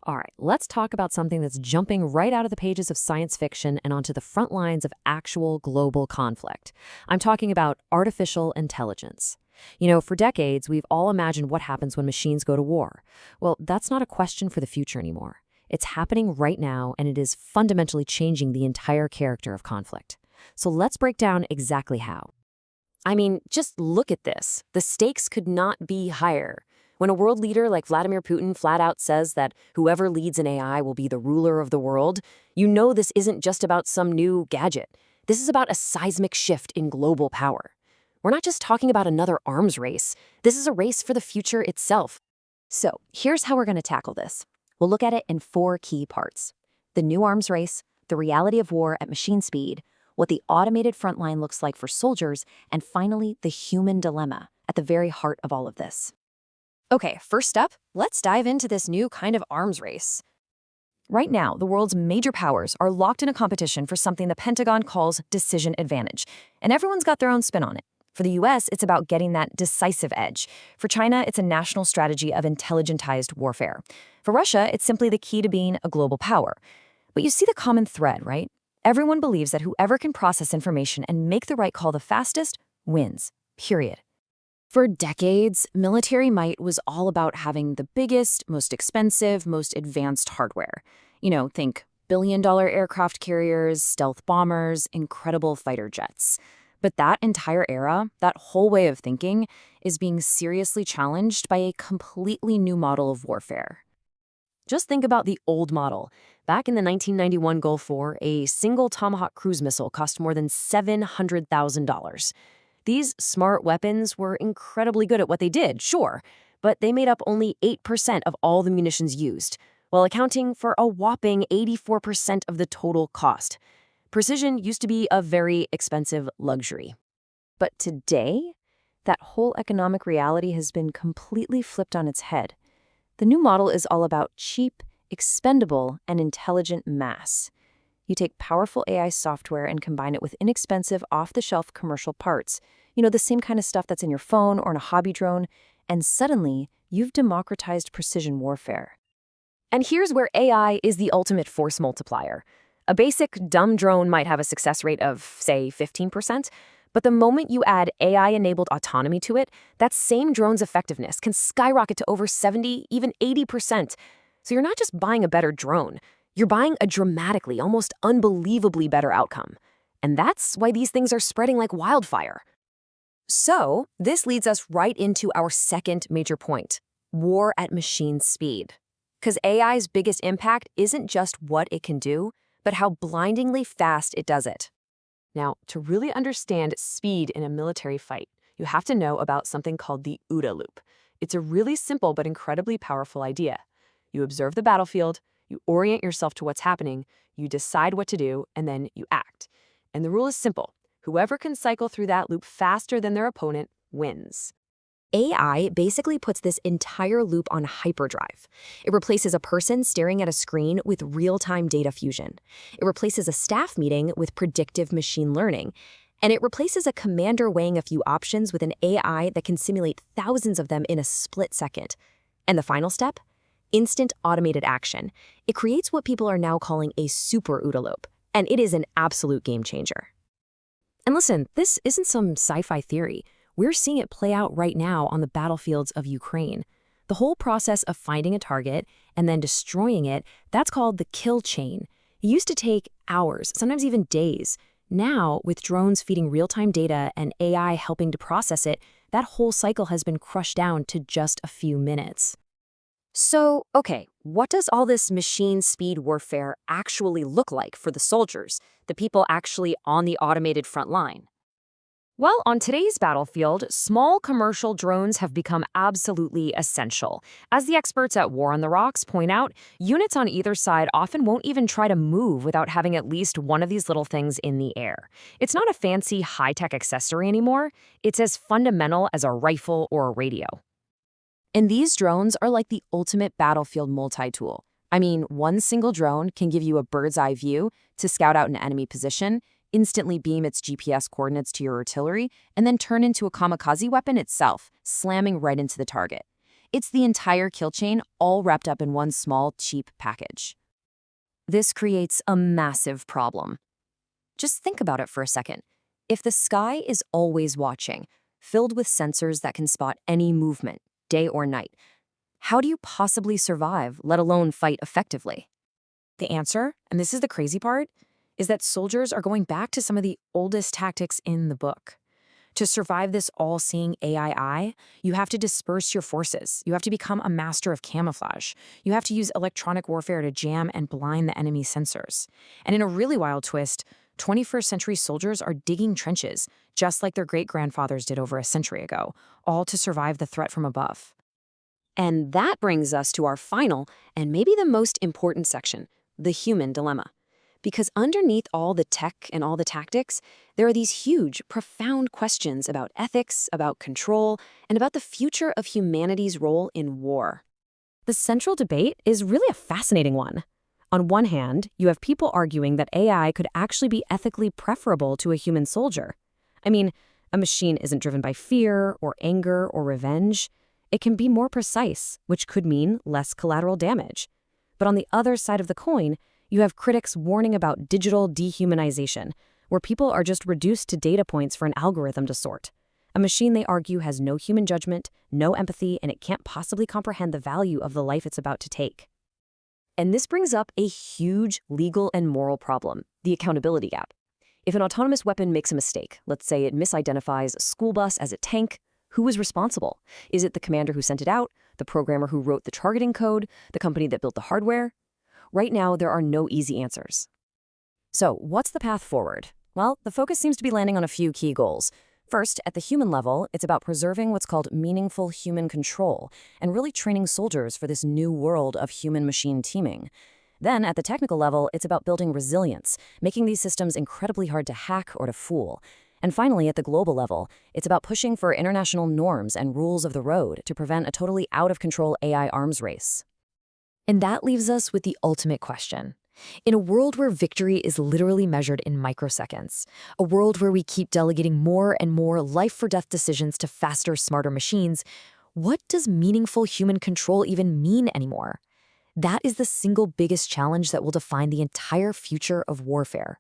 All right, let's talk about something that's jumping right out of the pages of science fiction and onto the front lines of actual global conflict. I'm talking about artificial intelligence. For decades, we've all imagined what happens when machines go to war. Well, that's not a question for the future anymore. It's happening right now, and it is fundamentally changing the entire character of conflict. So let's break down exactly how. I mean, just look at this. The stakes could not be higher. When a world leader like Vladimir Putin flat out says that whoever leads an AI will be the ruler of the world, you know this isn't just about some new gadget. This is about a seismic shift in global power. We're not just talking about another arms race. This is a race for the future itself. So, here's how we're going to tackle this. We'll look at it in four key parts: the new arms race, the reality of war at machine speed, what the automated frontline looks like for soldiers, and finally, the human dilemma at the very heart of all of this. Okay, first up, let's dive into this new kind of arms race. Right now, the world's major powers are locked in a competition for something the Pentagon calls decision advantage, and everyone's got their own spin on it. For the US, it's about getting that decisive edge. For China, it's a national strategy of intelligentized warfare. For Russia, it's simply the key to being a global power. But you see the common thread, right? Everyone believes that whoever can process information and make the right call the fastest wins, period. For decades, military might was all about having the biggest, most expensive, most advanced hardware. Think billion-dollar aircraft carriers, stealth bombers, incredible fighter jets. But that entire era, that whole way of thinking, is being seriously challenged by a completely new model of warfare. Just think about the old model. Back in the 1991 Gulf War, a single Tomahawk cruise missile cost more than $700,000. These smart weapons were incredibly good at what they did, sure, but they made up only 8% of all the munitions used, while accounting for a whopping 84% of the total cost. Precision used to be a very expensive luxury. But today, that whole economic reality has been completely flipped on its head. The new model is all about cheap, expendable, and intelligent mass. You take powerful AI software and combine it with inexpensive, off-the-shelf commercial parts, the same kind of stuff that's in your phone or in a hobby drone, and suddenly, you've democratized precision warfare. And here's where AI is the ultimate force multiplier. A basic, dumb drone might have a success rate of, say, 15%, but the moment you add AI-enabled autonomy to it, that same drone's effectiveness can skyrocket to over 70, even 80%. So you're not just buying a better drone. You're buying a dramatically, almost unbelievably better outcome. And that's why these things are spreading like wildfire. So, this leads us right into our second major point: war at machine speed. Because AI's biggest impact isn't just what it can do, but how blindingly fast it does it. Now, to really understand speed in a military fight, you have to know about something called the OODA loop. It's a really simple but incredibly powerful idea. You observe the battlefield, you orient yourself to what's happening, you decide what to do, and then you act. And the rule is simple: whoever can cycle through that loop faster than their opponent wins. AI basically puts this entire loop on hyperdrive. It replaces a person staring at a screen with real-time data fusion. It replaces a staff meeting with predictive machine learning. And it replaces a commander weighing a few options with an AI that can simulate thousands of them in a split second. And the final step? Instant automated action. It creates what people are now calling a super OODA loop. And it is an absolute game changer. And listen, this isn't some sci-fi theory. We're seeing it play out right now on the battlefields of Ukraine. The whole process of finding a target and then destroying it, that's called the kill chain. It used to take hours, sometimes even days. Now, with drones feeding real-time data and AI helping to process it, that whole cycle has been crushed down to just a few minutes. So, okay, what does all this machine speed warfare actually look like for the soldiers, the people actually on the automated front line? Well, on today's battlefield, small commercial drones have become absolutely essential. As the experts at War on the Rocks point out, units on either side often won't even try to move without having at least one of these little things in the air. It's not a fancy, high-tech accessory anymore. It's as fundamental as a rifle or a radio. And these drones are like the ultimate battlefield multi-tool. I mean, one single drone can give you a bird's-eye view to scout out an enemy position, instantly beam its GPS coordinates to your artillery, and then turn into a kamikaze weapon itself, slamming right into the target. It's the entire kill chain all wrapped up in one small, cheap package. This creates a massive problem. Just think about it for a second. If the sky is always watching, filled with sensors that can spot any movement, day or night, how do you possibly survive, let alone fight effectively? The answer, and this is the crazy part, is that soldiers are going back to some of the oldest tactics in the book. To survive this all-seeing AI eye, you have to disperse your forces. You have to become a master of camouflage. You have to use electronic warfare to jam and blind the enemy's sensors. And in a really wild twist, 21st century soldiers are digging trenches, just like their great-grandfathers did over a century ago, all to survive the threat from above. And that brings us to our final, and maybe the most important section, the human dilemma. Because underneath all the tech and all the tactics, there are these huge, profound questions about ethics, about control, and about the future of humanity's role in war. The central debate is really a fascinating one. On one hand, you have people arguing that AI could actually be ethically preferable to a human soldier. I mean, a machine isn't driven by fear or anger or revenge. It can be more precise, which could mean less collateral damage. But on the other side of the coin, you have critics warning about digital dehumanization, where people are just reduced to data points for an algorithm to sort. A machine, they argue, has no human judgment, no empathy, and it can't possibly comprehend the value of the life it's about to take. And this brings up a huge legal and moral problem, the accountability gap. If an autonomous weapon makes a mistake, let's say it misidentifies a school bus as a tank, who is responsible? Is it the commander who sent it out, the programmer who wrote the targeting code, the company that built the hardware? Right now, there are no easy answers. So, what's the path forward? Well, the focus seems to be landing on a few key goals. First, at the human level, it's about preserving what's called meaningful human control and really training soldiers for this new world of human-machine teaming. Then, at the technical level, it's about building resilience, making these systems incredibly hard to hack or to fool. And finally, at the global level, it's about pushing for international norms and rules of the road to prevent a totally out-of-control AI arms race. And that leaves us with the ultimate question. In a world where victory is literally measured in microseconds, a world where we keep delegating more and more life-or-death decisions to faster, smarter machines, what does meaningful human control even mean anymore? That is the single biggest challenge that will define the entire future of warfare.